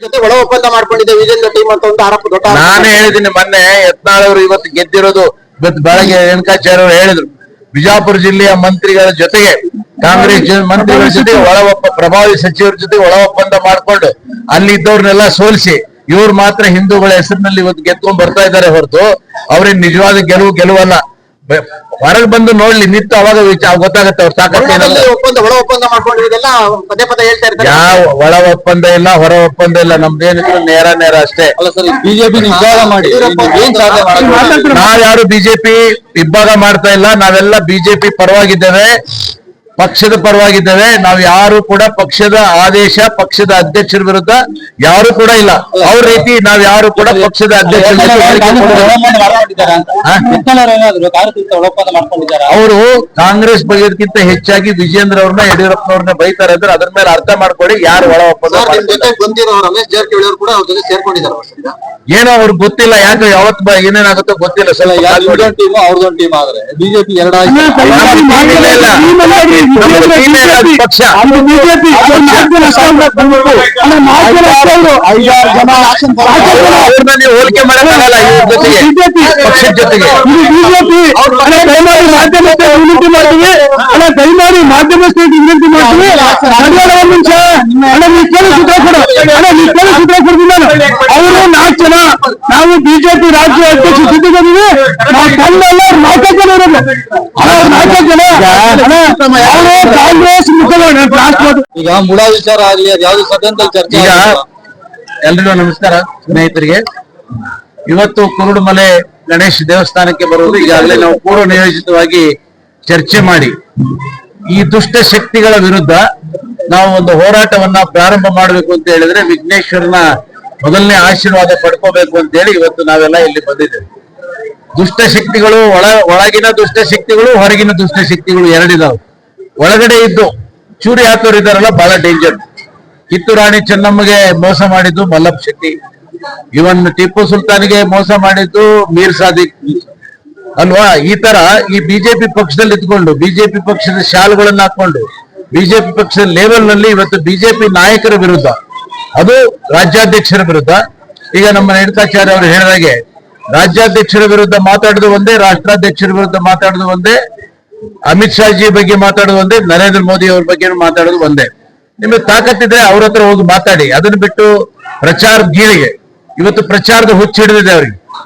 ಜೊತೆ ಒಳ ಒಪ್ಪಂದ ಮಾಡ್ಕೊಂಡಿದ್ದೆ ವಿಜೇಂದ್ರ ಟೀಮ್ ಅಂತ ಒಂದು ಆರೋಪ ದೊಡ್ಡ ನಾನೇ ಹೇಳಿದ್ದೀನಿ ಮೊನ್ನೆ ಯತ್ನಾಳ್ ಅವರು ಇವತ್ತು ಗೆದ್ದಿರೋದು ಇವತ್ತು ಬೆಳಗ್ಗೆ ರೇಣುಕಾಚಾರ್ಯ ಅವರು ಹೇಳಿದ್ರು ಬಿಜಾಪುರ ಜಿಲ್ಲೆಯ ಮಂತ್ರಿಗಳ ಜೊತೆಗೆ ಕಾಂಗ್ರೆಸ್ ಮಂತ್ರಿಗಳ ಜೊತೆ ಪ್ರಭಾವಿ ಸಚಿವರ ಜೊತೆ ಒಳ ಒಪ್ಪಂದ ಮಾಡ್ಕೊಂಡು ಅಲ್ಲಿ ಇದ್ದವ್ರನ್ನೆಲ್ಲ ಸೋಲಿಸಿ ಇವ್ರು ಮಾತ್ರ ಹಿಂದೂಗಳ ಹೆಸರಿನಲ್ಲಿ ಇವತ್ತು ಗೆದ್ಕೊಂಡ್ ಬರ್ತಾ ಇದ್ದಾರೆ ಹೊರತು ಅವ್ರಿಗೆ ನಿಜವಾದ ಗೆಲುವಲ್ಲ. ಹೊರಗೆ ಬಂದು ನೋಡ್ಲಿ ನಿಂತು ಅವಾಗ ಗೊತ್ತಾಗತ್ತೆ ಅವ್ರ ತಾಕತ್ತು. ಒಪ್ಪಂದ ಒಳ ಒಪ್ಪಂದ ಮಾಡ್ಕೊಂಡಿದ್ದೆಲ್ಲ ಪದೇ ಪದೇ ಹೇಳ್ತಾ ಇರ್ತಾರೆ. ಯಾವ ಒಳ ಒಪ್ಪಂದ ಇಲ್ಲ ಹೊರ ಒಪ್ಪಂದ ಇಲ್ಲ, ನಮ್ದೇನಿದ್ರು ನೇರ ಅಷ್ಟೇ. ಬಿಜೆಪಿ ವಿಭಾಗ ಮಾಡಿ ನಾವ್ಯಾರು ಬಿಜೆಪಿ ವಿಭಾಗ ಮಾಡ್ತಾ ಇಲ್ಲ, ನಾವೆಲ್ಲ ಬಿಜೆಪಿ ಪರವಾಗಿದ್ದೇವೆ, ಪಕ್ಷದ ಪರವಾಗಿದ್ದೇವೆ. ನಾವು ಯಾರು ಕೂಡ ಪಕ್ಷದ ಆದೇಶ ಪಕ್ಷದ ಅಧ್ಯಕ್ಷರ ವಿರುದ್ಧ ಯಾರು ಕೂಡ ಇಲ್ಲ. ಅವ್ರ ರೀತಿ ನಾವ್ ಯಾರು ಕೂಡ ಪಕ್ಷದ ಅಧ್ಯಕ್ಷರ ಅವರು ಕಾಂಗ್ರೆಸ್ ಬಗೆಗಿಂತ ಹೆಚ್ಚಾಗಿ ವಿಜೇಂದ್ರ ಅವ್ರನ್ನ ಯಡಿಯೂರಪ್ಪನವ್ರನ್ನ ಬೈತಾರೆ ಅಂದ್ರೆ ಅದ್ರ ಮೇಲೆ ಅರ್ಥ ಮಾಡ್ಕೊಳ್ಳಿ ಯಾರು ಒಳ ಒಪ್ಪಂದ. ರಮೇಶ್ ಜಾರಕಿಹೊಳಿ ಅವರು ಕೂಡ ಅವ್ರ ಜೊತೆ ಸೇರ್ಕೊಂಡಿದ್ದಾರೆ. ಏನೋ ಅವ್ರಿಗೆ ಗೊತ್ತಿಲ್ಲ, ಯಾಕೆ ಯಾವತ್ ಏನೇನಾಗುತ್ತೋ ಗೊತ್ತಿಲ್ಲ. ಟೀಮ್ ಅವ್ರದೊಂದು ಟೀಮ್ ಆದ್ರೆ ಬಿಜೆಪಿ ಎರಡಾಗಿ ಪಕ್ಷ ನೀವು ಹೋಲಿಕೆ ಮಾಡಕ್ಕಾಗಲ್ಲ ಇವ್ರ ಜೊತೆಗೆ, ಪಕ್ಷದ ಜೊತೆಗೆ. ವಿನಂತಿ ಮಾಡ್ತೀವಿ ದಯಮಾಡಿ ಮಾಧ್ಯಮ ವಿನಂತಿ ಮಾಡ್ತೀವಿ. ಅವರು 4 ಜನ, ನಾವು ಬಿಜೆಪಿ ರಾಜ್ಯ ಅಧ್ಯಕ್ಷ ಜೊತೆಗಿದ್ದೀವಿ. ನಾವು ತಂದೆಲ್ಲ 4 ಜನ ಇರೋದು. 4 ಜನ ಅವರು ಕಾಂಗ್ರೆಸ್ ಮುಖಂಡ. ಈಗ ಮುಡ ವಿಚಾರ ಆಗಲಿ ಅದು ಯಾವ್ದು ಸದನದಲ್ಲಿ ಚರ್ಚೆ. ಈಗ ಎಲ್ರಿಗೂ ನಮಸ್ಕಾರ ಸ್ನೇಹಿತರಿಗೆ. ಇವತ್ತು ಕುರುಡುಮಲೆ ಗಣೇಶ್ ದೇವಸ್ಥಾನಕ್ಕೆ ಬರುವುದು ಈಗಾಗಲೇ ನಾವು ಪೂರ್ವ ನಿಯೋಜಿತವಾಗಿ ಚರ್ಚೆ ಮಾಡಿ ಈ ದುಷ್ಟ ಶಕ್ತಿಗಳ ವಿರುದ್ಧ ನಾವು ಒಂದು ಹೋರಾಟವನ್ನ ಪ್ರಾರಂಭ ಮಾಡಬೇಕು ಅಂತ ಹೇಳಿದ್ರೆ ವಿಘ್ನೇಶ್ವರನ ಮೊದಲನೇ ಆಶೀರ್ವಾದ ಪಡ್ಕೋಬೇಕು ಅಂತ ಹೇಳಿ ಇವತ್ತು ನಾವೆಲ್ಲ ಇಲ್ಲಿ ಬಂದಿದ್ದೇವೆ. ದುಷ್ಟ ಶಕ್ತಿಗಳು ಒಳಗಿನ ದುಷ್ಟ ಶಕ್ತಿಗಳು, ಹೊರಗಿನ ದುಷ್ಟ ಶಕ್ತಿಗಳು ಎರಡಿದಾವೆ. ಒಳಗಡೆ ಇದ್ದು ಚೂರಿ ಹಾಕೋರು ಇದ್ದಾರಲ್ಲ, ಬಹಳ ಡೇಂಜರ್. ಕಿತ್ತೂರು ರಾಣಿ ಚೆನ್ನಮ್ಮಗೆ ಮೋಸ ಮಾಡಿದ್ದು ಮಲ್ಲಪ್ಪ ಶೆಟ್ಟಿ, ಇವನ್ ಟಿಪ್ಪು ಸುಲ್ತಾನ್ಗೆ ಮೋಸ ಮಾಡಿದ್ದು ಮೀರ್ ಸಾದಿಕ್ ಅಲ್ವಾ. ಈ ತರ ಈ ಬಿಜೆಪಿ ಪಕ್ಷದಲ್ಲಿ ಇದ್ಕೊಂಡು ಬಿಜೆಪಿ ಪಕ್ಷದ ಶಾಲುಗಳನ್ನ ಹಾಕೊಂಡು ಬಿಜೆಪಿ ಪಕ್ಷದ ಲೆವೆಲ್ ನಲ್ಲಿ ಇವತ್ತು ಬಿಜೆಪಿ ನಾಯಕರ ವಿರುದ್ಧ, ಅದು ರಾಜ್ಯಾಧ್ಯಕ್ಷರ ವಿರುದ್ಧ. ಈಗ ನಮ್ಮ ರೇಣುಕಾಚಾರ್ಯ ಅವರು ಹೇಳಿದಾಗೆ ರಾಜ್ಯಾಧ್ಯಕ್ಷರ ವಿರುದ್ಧ ಮಾತಾಡೋದು ಒಂದೇ, ರಾಷ್ಟ್ರಾಧ್ಯಕ್ಷರ ವಿರುದ್ಧ ಮಾತಾಡೋದು ಒಂದೇ, ಅಮಿತ್ ಶಾ ಜಿ ಬಗ್ಗೆ ಮಾತಾಡೋದು ಒಂದೇ, ನರೇಂದ್ರ ಮೋದಿ ಅವ್ರ ಬಗ್ಗೆ ಮಾತಾಡೋದು ಒಂದೇ. ನಿಮಗೆ ತಾಕತ್ತಿದ್ರೆ ಅವ್ರ ಹತ್ರ ಹೋಗಿ ಮಾತಾಡಿ. ಅದನ್ನ ಬಿಟ್ಟು ಪ್ರಚಾರದ ಗೀಳಿಗೆ ಇವತ್ತು ಪ್ರಚಾರದ ಹುಚ್ಚ ಹಿಡಿದಿದೆ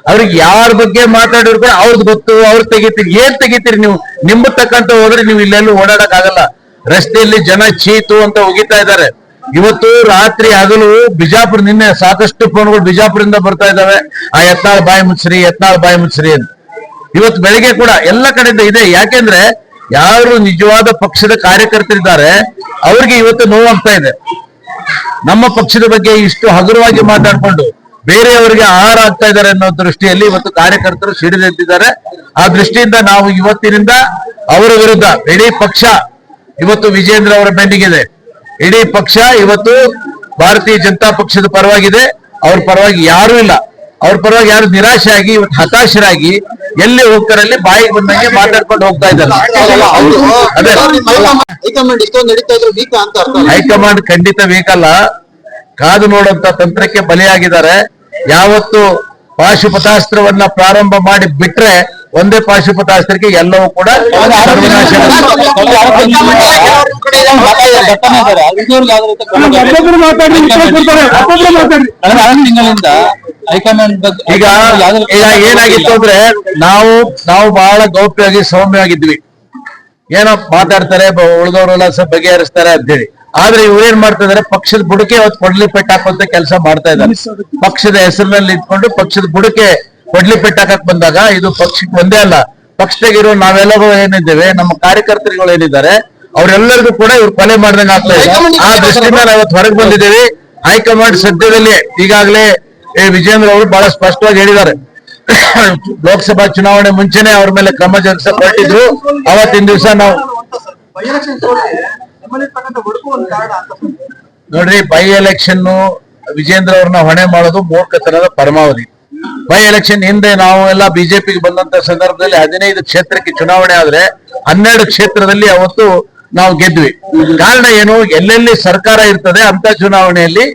ಅವ್ರಿಗೆ ಯಾರ ಬಗ್ಗೆ ಮಾತಾಡಿದ್ರು ಕೂಡ ಅವ್ರದ್ದು ಗೊತ್ತು, ಅವ್ರು ತೆಗಿತೀರಿ. ಏನ್ ತೆಗಿತೀರಿ ನೀವು? ನಿಮ್ಮ ತಕ್ಕಂತ ಹೋದ್ರೆ ನೀವು ಇಲ್ಲೆಲ್ಲೂ ಓಡಾಡಕ್ ಆಗಲ್ಲ. ರಸ್ತೆಯಲ್ಲಿ ಜನ ಚೀತು ಅಂತ ಹೋಗಿತಾ ಇದ್ದಾರೆ. ಇವತ್ತು ರಾತ್ರಿ ಹಗಲು ಬಿಜಾಪುರ, ನಿನ್ನೆ ಸಾಕಷ್ಟು ಫೋನ್ಗಳು ಬಿಜಾಪುರದಿಂದ ಬರ್ತಾ ಇದಾವೆ, ಆ ಯತ್ನಾಳ್ ಬಾಯಿ ಮುಚ್ಚ್ರಿ ಅಂತ. ಇವತ್ತು ಬೆಳಿಗ್ಗೆ ಕೂಡ ಎಲ್ಲ ಕಡೆಯಿಂದ ಇದೆ. ಯಾಕೆಂದ್ರೆ ಯಾರು ನಿಜವಾದ ಪಕ್ಷದ ಕಾರ್ಯಕರ್ತರಿದ್ದಾರೆ ಅವ್ರಿಗೆ ಇವತ್ತು ನೋವಾಗ್ತಾ ಇದೆ. ನಮ್ಮ ಪಕ್ಷದ ಬಗ್ಗೆ ಇಷ್ಟು ಹಗುರವಾಗಿ ಮಾತಾಡ್ಕೊಂಡು ಬೇರೆಯವರಿಗೆ ಆಹಾರ ಆಗ್ತಾ ಇದ್ದಾರೆ ಅನ್ನೋ ದೃಷ್ಟಿಯಲ್ಲಿ ಇವತ್ತು ಕಾರ್ಯಕರ್ತರು ಸಿಡಿದೆದ್ದಿದ್ದಾರೆ. ಆ ದೃಷ್ಟಿಯಿಂದ ನಾವು ಇವತ್ತಿನಿಂದ ಅವರ ವಿರುದ್ಧ ಇಡೀ ಪಕ್ಷ ಇವತ್ತು ವಿಜೇಂದ್ರ ಅವರ ಬೆನ್ನಿಗಿದೆ. ಇಡೀ ಪಕ್ಷ ಇವತ್ತು ಭಾರತೀಯ ಜನತಾ ಪಕ್ಷದ ಪರವಾಗಿದೆ. ಅವ್ರ ಪರವಾಗಿ ಯಾರೂ ಇಲ್ಲ. ಅವ್ರ ಪರವಾಗಿ ಯಾರು ನಿರಾಶೆ ಆಗಿ ಇವತ್ತು ಹತಾಶರಾಗಿ ಎಲ್ಲಿ ಹೋಗ್ತಾರಲ್ಲಿ ಬಾಯಿಗೆ ಬಂದಂಗೆ ಮಾತಾಡ್ಕೊಂಡು ಹೋಗ್ತಾ ಇದ್ದಾರೆ. ಹೈಕಮಾಂಡ್ ಇಷ್ಟೊಂದು ನಡೀತಾ ಇದ್ರು ವೀಕ್ ಅಂತ ಅರ್ಥ. ಹೈಕಮಾಂಡ್ ಖಂಡಿತ ವೀಕಲ್ಲ, ಕಾದು ನೋಡುವಂತ ತಂತ್ರಕ್ಕೆ ಬಲಿಯಾಗಿದ್ದಾರೆ. ಯಾವತ್ತು ಪಾಶುಪತಾಸ್ತ್ರವನ್ನ ಪ್ರಾರಂಭ ಮಾಡಿ ಬಿಟ್ರೆ ಒಂದೇ ಪಾಶುಪತಾಸ್ತ್ರಕ್ಕೆ ಎಲ್ಲವೂ ಕೂಡ ಸರ್ವನಾಶ. ಈಗ ಏನಾಗಿತ್ತು ಅಂದ್ರೆ ನಾವು ಬಹಳ ಗೌಪ್ಯವಾಗಿ ಸೌಮ್ಯವಾಗಿದ್ವಿ. ಏನೋ ಮಾತಾಡ್ತಾರೆ, ಉಳಿದವರೆಲ್ಲ ಸ್ವಲ್ಪ ಬಗೆಹರಿಸ್ತಾರೆ ಅಂತ ಹೇಳಿ. ಆದ್ರೆ ಇವ್ರೇನ್ ಮಾಡ್ತಾ ಇದಾರೆ, ಪಕ್ಷದ ಬುಡಕೆ ಅವತ್ತು ಕೊಡ್ಲಿ ಪೆಟ್ಟು ಹಾಕುವಂತ ಕೆಲಸ ಮಾಡ್ತಾ ಇದ್ದಾರೆ. ಪಕ್ಷದ ಹೆಸರಿನಲ್ಲಿ ಇಟ್ಕೊಂಡು ಪಕ್ಷದ ಬುಡಕೆ ಕೊಡ್ಲಿ ಪೆಟ್ಟು ಹಾಕಕ್ ಬಂದಾಗ ಇದು ಪಕ್ಷಕ್ಕೆ ಒಂದೇ ಅಲ್ಲ, ಪಕ್ಷದಾಗಿರೋ ನಾವೆಲ್ಲರೂ ಏನಿದ್ದೇವೆ, ನಮ್ಮ ಕಾರ್ಯಕರ್ತರುಗಳು ಏನಿದ್ದಾರೆ ಅವರೆಲ್ಲರಿಗೂ ಕೂಡ ಇವ್ರು ಕೊಲೆ ಮಾಡ್ದಂಗೆ ಆಗ್ತಾ ಇದೆ. ಆ ದೃಷ್ಟಿಯಿಂದ ನಾವು ಇವತ್ತು ಹೊರಗೆ ಬಂದಿದ್ದೇವೆ. ಹೈಕಮಾಂಡ್ ಸದ್ಯದಲ್ಲಿ ಈಗಾಗಲೇ ವಿಜೇಂದ್ರ ಅವರು ಬಹಳ ಸ್ಪಷ್ಟವಾಗಿ ಹೇಳಿದ್ದಾರೆ, ಲೋಕಸಭಾ ಚುನಾವಣೆ ಮುಂಚೆನೆ ಅವ್ರ ಮೇಲೆ ಕ್ರಮ ಜರುಗಿಸಲ್ಪಟ್ಟಿದ್ರು. ಅವತ್ತಿನ ದಿವಸ ನಾವು ನೋಡ್ರಿ, ಬೈ ಎಲೆಕ್ಷನ್ ವಿಜೇಂದ್ರ ಅವ್ರನ್ನ ಹೊಣೆ ಮಾಡೋದು ಮೂರ್ಖತನದ ಪರಮಾವಧಿ. ಬೈ ಎಲೆಕ್ಷನ್ ಹಿಂದೆ ನಾವು ಎಲ್ಲ ಬಿಜೆಪಿಗೆ ಬಂದಂತ ಸಂದರ್ಭದಲ್ಲಿ 15 ಕ್ಷೇತ್ರಕ್ಕೆ ಚುನಾವಣೆ ಆದ್ರೆ 12 ಕ್ಷೇತ್ರದಲ್ಲಿ ಅವತ್ತು ನಾವು ಗೆದ್ವಿ. ಕಾರಣ ಏನು? ಎಲ್ಲೆಲ್ಲಿ ಸರ್ಕಾರ ಇರ್ತದೆ ಅಂತ ಚುನಾವಣೆಯಲ್ಲಿ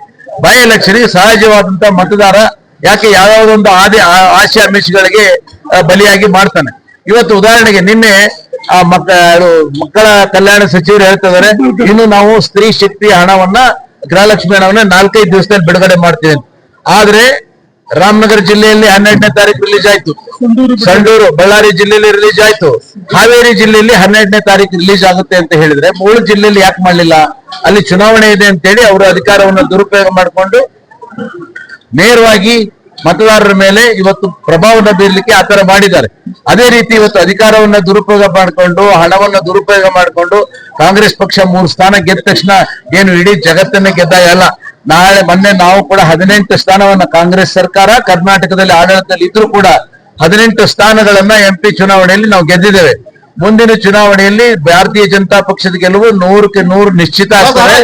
ಬೈ ಎಲೆಕ್ಷನ್ ಸಹಜವಾದಂತ ಮತದಾರ ಯಾಕೆ ಯಾವ್ಯಾವ್ದೊಂದು ಆಶೆ ಆಮಿಷಗಳಿಗೆ ಬಲಿಯಾಗಿ ಮಾಡ್ತಾನೆ. ಇವತ್ತು ಉದಾಹರಣೆಗೆ ನಿನ್ನೆ ಆ ಮಕ್ಕಳ ಕಲ್ಯಾಣ ಸಚಿವರು ಹೇಳ್ತಿದ್ದಾರೆ, ಇನ್ನು ನಾವು ಸ್ತ್ರೀ ಶಕ್ತಿ ಹಣವನ್ನ ಗೃಹಲಕ್ಷ್ಮಿ ಹಣವನ್ನ 4-5 ದಿವಸದಲ್ಲಿ ಬಿಡುಗಡೆ ಮಾಡ್ತೀವಿ. ಆದ್ರೆ ರಾಮನಗರ ಜಿಲ್ಲೆಯಲ್ಲಿ 12ನೇ ತಾರೀಕು ರಿಲೀಸ್ ಆಯ್ತು, ಸಂಡೂರು ಬಳ್ಳಾರಿ ಜಿಲ್ಲೆಯಲ್ಲಿ ರಿಲೀಸ್ ಆಯ್ತು, ಹಾವೇರಿ ಜಿಲ್ಲೆಯಲ್ಲಿ 12ನೇ ತಾರೀಕು ರಿಲೀಸ್ ಆಗುತ್ತೆ ಅಂತ ಹೇಳಿದ್ರೆ 3 ಜಿಲ್ಲೆಯಲ್ಲಿ ಯಾಕೆ ಮಾಡ್ಲಿಲ್ಲ? ಅಲ್ಲಿ ಚುನಾವಣೆ ಇದೆ ಅಂತೇಳಿ ಅವರು ಅಧಿಕಾರವನ್ನು ದುರುಪಯೋಗ ಮಾಡಿಕೊಂಡು ನೇರವಾಗಿ ಮತದಾರರ ಮೇಲೆ ಇವತ್ತು ಪ್ರಭಾವವನ್ನು ಬೀರ್ಲಿಕ್ಕೆ ಆತರ ಮಾಡಿದ್ದಾರೆ. ಅದೇ ರೀತಿ ಇವತ್ತು ಅಧಿಕಾರವನ್ನ ದುರುಪಯೋಗ ಮಾಡಿಕೊಂಡು ಹಣವನ್ನ ದುರುಪಯೋಗ ಮಾಡಿಕೊಂಡು ಕಾಂಗ್ರೆಸ್ ಪಕ್ಷ 3 ಸ್ಥಾನ ಗೆದ್ದ ತಕ್ಷಣ ಏನು ಇಡೀ ಜಗತ್ತನ್ನೇ ಗೆದ್ದಾಯಲ್ಲ. ಮೊನ್ನೆ ನಾವು ಕೂಡ 18 ಸ್ಥಾನವನ್ನ ಕಾಂಗ್ರೆಸ್ ಸರ್ಕಾರ ಕರ್ನಾಟಕದಲ್ಲಿ ಆಡಳಿತದಲ್ಲಿ ಇದ್ರೂ ಕೂಡ 18 ಸ್ಥಾನಗಳನ್ನ MP ಚುನಾವಣೆಯಲ್ಲಿ ನಾವು ಗೆದ್ದಿದ್ದೇವೆ. ಮುಂದಿನ ಚುನಾವಣೆಯಲ್ಲಿ ಭಾರತೀಯ ಜನತಾ ಪಕ್ಷದ ಗೆಲುವು 100ಕ್ಕೆ 100 ನಿಶ್ಚಿತ ಆಗ್ತದೆ.